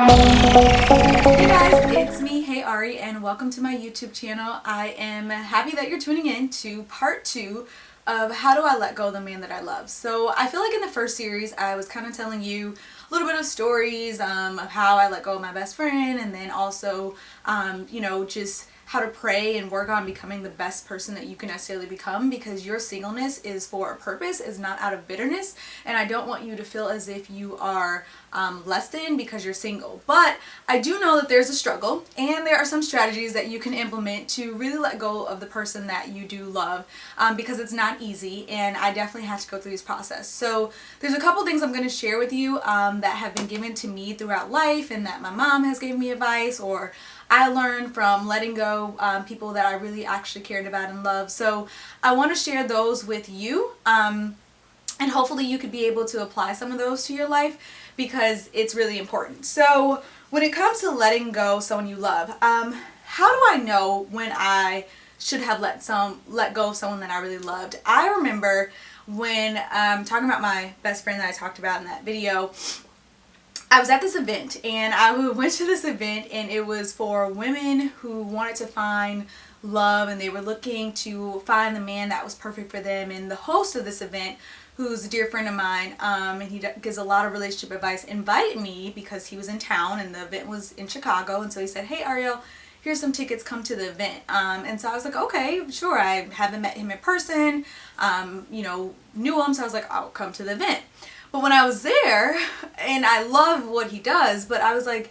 Hey guys, it's me, Hey Ari, and welcome to my YouTube channel. I am happy that you're tuning in to part 2 of how do I let go of the man that I love. So I feel like in the first series I was kind of telling you a little bit of stories of how I let go of my best friend, and then also just how to pray and work on becoming the best person that you can necessarily become, because your singleness is for a purpose, is not out of bitterness, and I don't want you to feel as if you are less than because you're single. But I do know that there's a struggle, and there are some strategies that you can implement to really let go of the person that you do love, because it's not easy, and I definitely had to go through this process. So there's a couple things I'm going to share with you that have been given to me throughout life, and that my mom has given me advice, or I learned from letting go people that I really actually cared about and loved. So I want to share those with you, and hopefully you could be able to apply some of those to your life, because it's really important. So when it comes to letting go someone you love, how do I know when I should have let go of someone that I really loved? I remember when talking about my best friend that I talked about in that video, I was at this event, and I went to this event, and it was for women who wanted to find love, and they were looking to find the man that was perfect for them. And the host of this event, who's a dear friend of mine, and he gives a lot of relationship advice, invited me because he was in town and the event was in Chicago. And so he said, "Hey Ariel, here's some tickets, come to the event." And so I was like, okay, sure. I haven't met him in person, knew him, so I was like, I'll come to the event. But when I was there, and I love what he does, but I was like,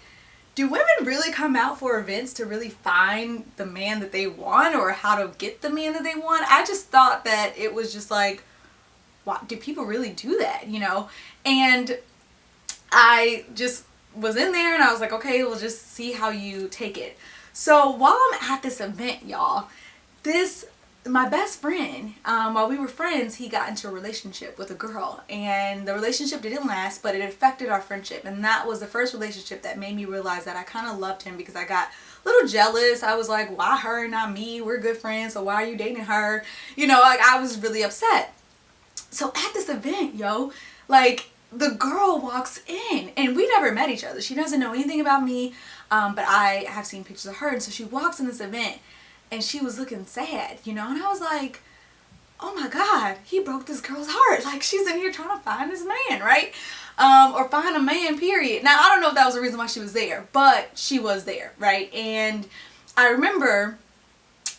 do women really come out for events to really find the man that they want, or how to get the man that they want? I just thought that it was just like, wow, do people really do that, And I just was in there, and I was like, okay, we'll just see how you take it. So while I'm at this event, y'all, my best friend, while we were friends, he got into a relationship with a girl, and the relationship didn't last, but it affected our friendship. And that was the first relationship that made me realize that I kind of loved him, because I got a little jealous. I was like, why her and not me? We're good friends, so why are you dating her? I was really upset. So at this event, the girl walks in, and we never met each other. She doesn't know anything about me, but I have seen pictures of her. And so she walks in this event, and she was looking sad, and I was like, oh my God, he broke this girl's heart. Like, she's in here trying to find this man, right? Or find a man, period. Now, I don't know if that was the reason why she was there, but she was there, right? And I remember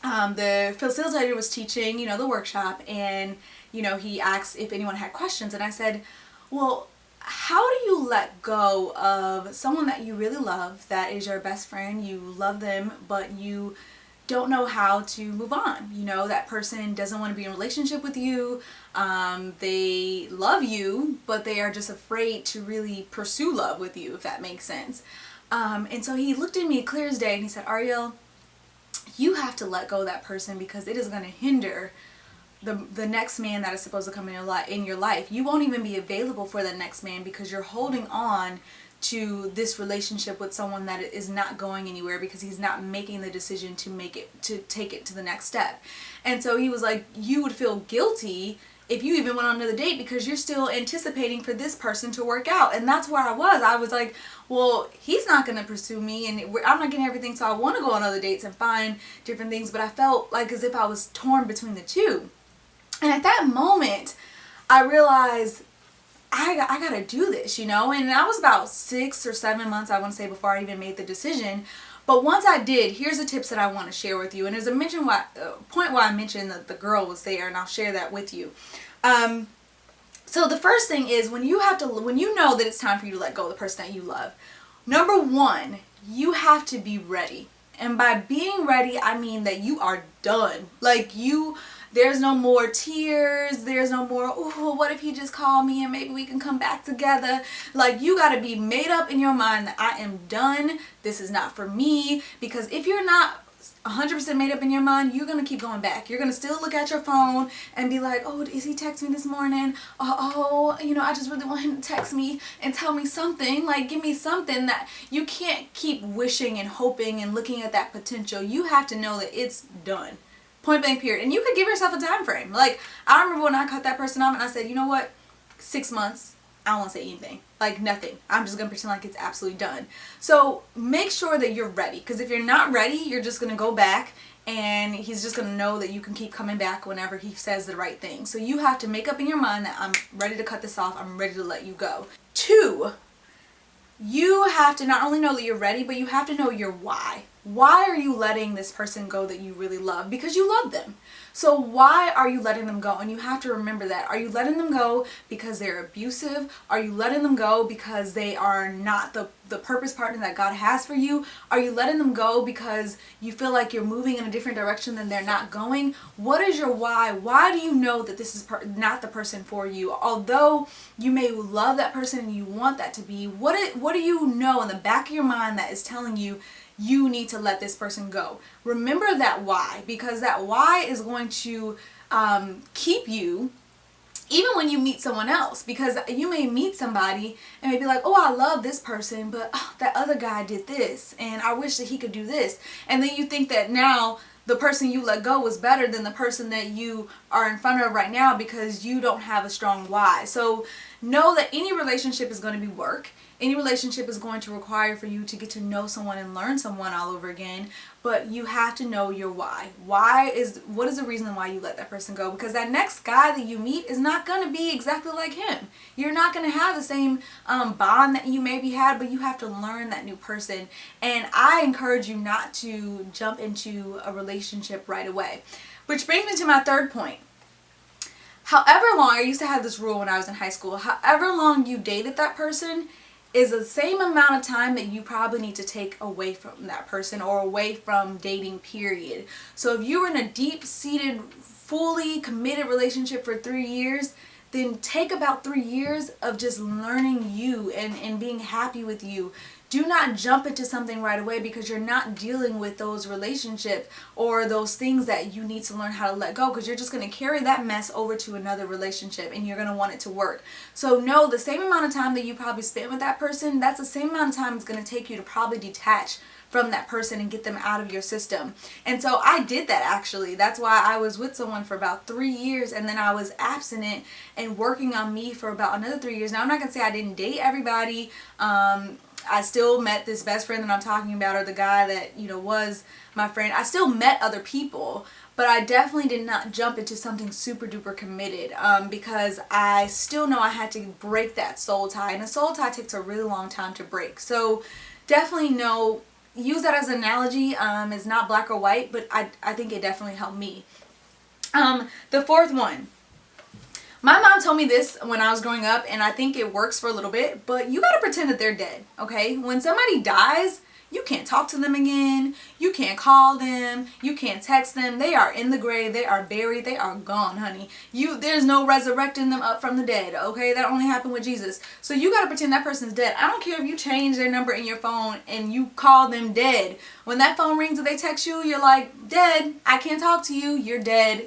the facilitator was teaching, the workshop, and, he asked if anyone had questions, and I said, well, how do you let go of someone that you really love, that is your best friend, you love them, but you don't know how to move on? That person doesn't want to be in a relationship with you. They love you, but they are just afraid to really pursue love with you, if that makes sense. And so he looked at me clear as day, and he said, Ariel, you have to let go of that person, because it is going to hinder the next man that is supposed to come in your life. You won't even be available for the next man, because you're holding on to this relationship with someone that is not going anywhere, because he's not making the decision to take it to the next step. And so he was like, you would feel guilty if you even went on another date, because you're still anticipating for this person to work out. And that's where I was like, well, he's not going to pursue me, and I'm not getting everything, so I want to go on other dates and find different things, but I felt like as if I was torn between the two. And at that moment, I realized I gotta do this, and I was about 6 or 7 months, I want to say, before I even made the decision. But once I did, here's the tips that I want to share with you. And there's a point why I mentioned that the girl was there, and I'll share that with you. So the first thing is, when you know that it's time for you to let go of the person that you love, number one, you have to be ready. And by being ready, I mean that you are done. There's no more tears. There's no more, oh, what if he just called me and maybe we can come back together? You got to be made up in your mind that I am done. This is not for me. Because if you're not 100% made up in your mind, you're going to keep going back. You're going to still look at your phone and be like, oh, is he texting me this morning? I just really want him to text me and tell me something. Give me something. That you can't keep wishing and hoping and looking at that potential. You have to know that it's done. Point blank, period. And you could give yourself a time frame. I remember when I cut that person off, and I said, you know what? 6 months, I don't want to say anything. like nothing. I'm just gonna pretend like it's absolutely done. So make sure that you're ready, because if you're not ready, you're just gonna go back and he's just gonna know that you can keep coming back whenever he says the right thing. So you have to make up in your mind that I'm ready to cut this off, I'm ready to let you go. 2, you have to not only know that you're ready, but you have to know your why. Why are you letting this person go that you really love? Because you love them. So why are you letting them go? And you have to remember that. Are you letting them go because they're abusive? Are you letting them go because they are not the purpose partner that God has for you? Are you letting them go because you feel like you're moving in a different direction than they're not going? What is your why? Why do you know that this is not the person for you? Although you may love that person and you want that to be, what do you know in the back of your mind that is telling you you need to let this person go? Remember that why, because that why is going to keep you even when you meet someone else, because you may meet somebody and may be like, oh, I love this person, but oh, that other guy did this and I wish that he could do this. And then you think that now the person you let go was better than the person that you are in front of right now because you don't have a strong why. So know that any relationship is going to be work. Any relationship is going to require for you to get to know someone and learn someone all over again, but you have to know your why. What is the reason why you let that person go? Because that next guy that you meet is not going to be exactly like him. You're not going to have the same bond that you maybe had, but you have to learn that new person. And I encourage you not to jump into a relationship right away. Which brings me to my third point. However long, I used to have this rule when I was in high school, however long you dated that person is the same amount of time that you probably need to take away from that person or away from dating, period. So if you were in a deep-seated, fully committed relationship for 3 years, then take about 3 years of just learning you and being happy with you. Do not jump into something right away because you're not dealing with those relationships or those things that you need to learn how to let go, because you're just going to carry that mess over to another relationship and you're going to want it to work. So no, the same amount of time that you probably spent with that person, that's the same amount of time it's going to take you to probably detach from that person and get them out of your system. And so I did that actually. That's why I was with someone for about 3 years and then I was abstinent and working on me for about another 3 years. Now I'm not going to say I didn't date everybody. I still met this best friend that I'm talking about, or the guy that, you know, was my friend. I still met other people, but I definitely did not jump into something super duper committed because I still know I had to break that soul tie, and a soul tie takes a really long time to break. So definitely know, use that as an analogy. It's not black or white, but I think it definitely helped me. The fourth one. My mom told me this when I was growing up, and I think it works for a little bit, but you gotta pretend that they're dead, okay? When somebody dies, you can't talk to them again, you can't call them, you can't text them. They are in the grave, they are buried, they are gone, honey. There's no resurrecting them up from the dead, okay? That only happened with Jesus. So you gotta pretend that person's dead. I don't care if you change their number in your phone and you call them dead. When that phone rings and they text you, you're like, dead, I can't talk to you, you're dead.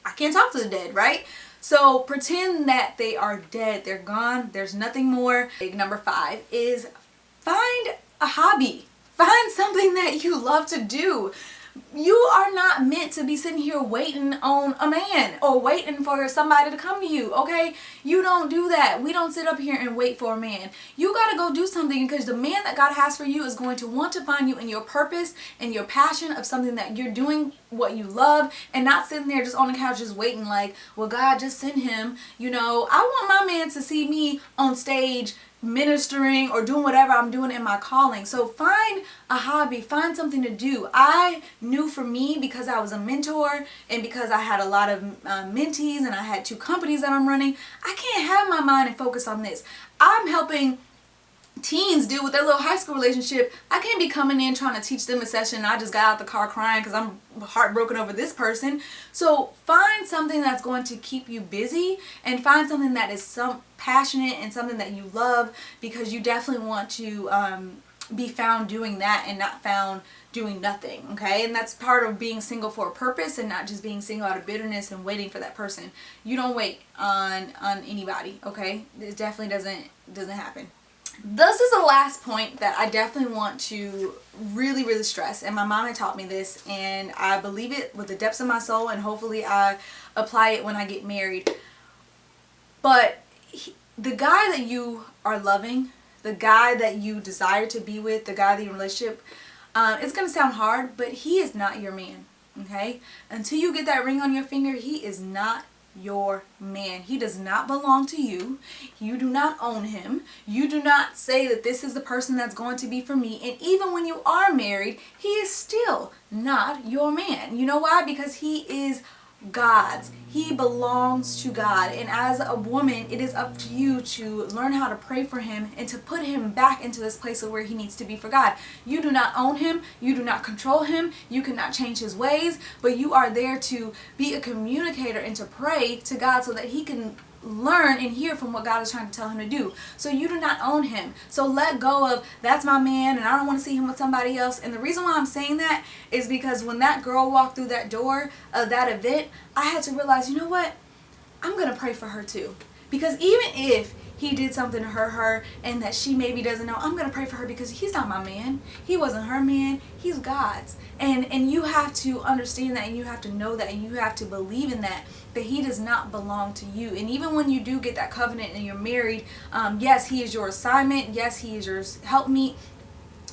I can't talk to the dead, right? So pretend that they are dead. They're gone. There's nothing more. Number 5 is find a hobby. Find something that you love to do. You are not meant to be sitting here waiting on a man or waiting for somebody to come to you, okay? You don't do that. We don't sit up here and wait for a man. You got to go do something, because the man that God has for you is going to want to find you in your purpose and your passion of something that you're doing, what you love, and not sitting there just on the couch just waiting like, well, God, just send him. You know, I want my man to see me on stage ministering or doing whatever I'm doing in my calling. So find a hobby, find something to do. I knew for me, because I was a mentor and because I had a lot of mentees and I had 2 companies that I'm running, I can't have my mind and focus on this. I'm helping teens deal with their little high school relationship. I can't be coming in trying to teach them a session and I just got out the car crying because I'm heartbroken over this person. So find something that's going to keep you busy, and find something that is some passionate and something that you love, because you definitely want to be found doing that and not found doing nothing, okay? And that's part of being single for a purpose and not just being single out of bitterness and waiting for that person. You don't wait on anybody, okay? It definitely doesn't happen. This is the last point that I definitely want to really stress, and my mom had taught me this, and I believe it with the depths of my soul, and hopefully I apply it when I get married. But the guy that you are loving, the guy that you desire to be with, the guy that you're in a relationship, it's going to sound hard, but he is not your man, okay? Until you get that ring on your finger, he is not your man. He does not belong to you. You do not own him. You do not say that this is the person that's going to be for me. And even when you are married, he is still not your man. You know why? Because he is God's. He belongs to God. And as a woman, it is up to you to learn how to pray for him and to put him back into this place of where he needs to be for God. You do not own him. You do not control him. You cannot change his ways, but you are there to be a communicator and to pray to God so that he can learn and hear from what God is trying to tell him to do. So you do not own him. So let go of, that's my man and I don't want to see him with somebody else. And the reason why I'm saying that is because when that girl walked through that door of that event, I had to realize, you know what? I'm going to pray for her too. Because even if he did something to hurt her and that she maybe doesn't know, I'm going to pray for her because he's not my man. He wasn't her man. He's God's. And you have to understand that, and you have to know that, and you have to believe in that he does not belong to you. And even when you do get that covenant and you're married, yes, he is your assignment. Yes, he is your helpmeet.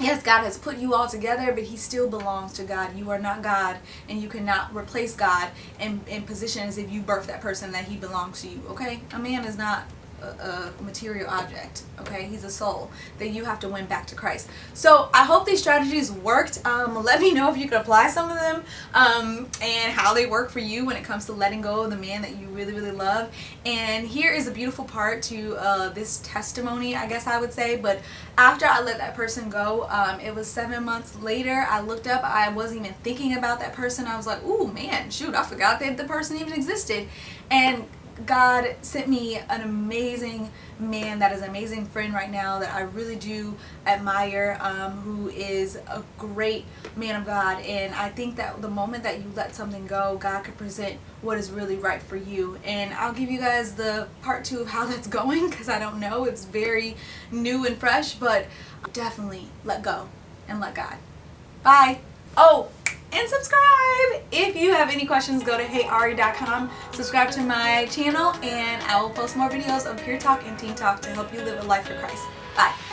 Yes, God has put you all together, but he still belongs to God. You are not God, and you cannot replace God in position as if you birthed that person that he belongs to you, okay? A man is not a material object, okay? He's a soul that you have to win back to Christ. So I hope these strategies worked. Let me know if you could apply some of them and how they work for you when it comes to letting go of the man that you really, really love. And here is a beautiful part to this testimony, I guess I would say. But after I let that person go, it was 7 months later, I looked up, I wasn't even thinking about that person. I was like, ooh, man, shoot, I forgot that the person even existed. And God sent me an amazing man that is an amazing friend right now that I really do admire, who is a great man of God. And I think that the moment that you let something go, God could present what is really right for you. And I'll give you guys the part 2 of how that's going, because I don't know. It's very new and fresh, but definitely let go and let God. Bye. Oh, and subscribe! If you have any questions, go to heyari.com, subscribe to my channel, and I will post more videos of pure talk and teen talk to help you live a life for Christ.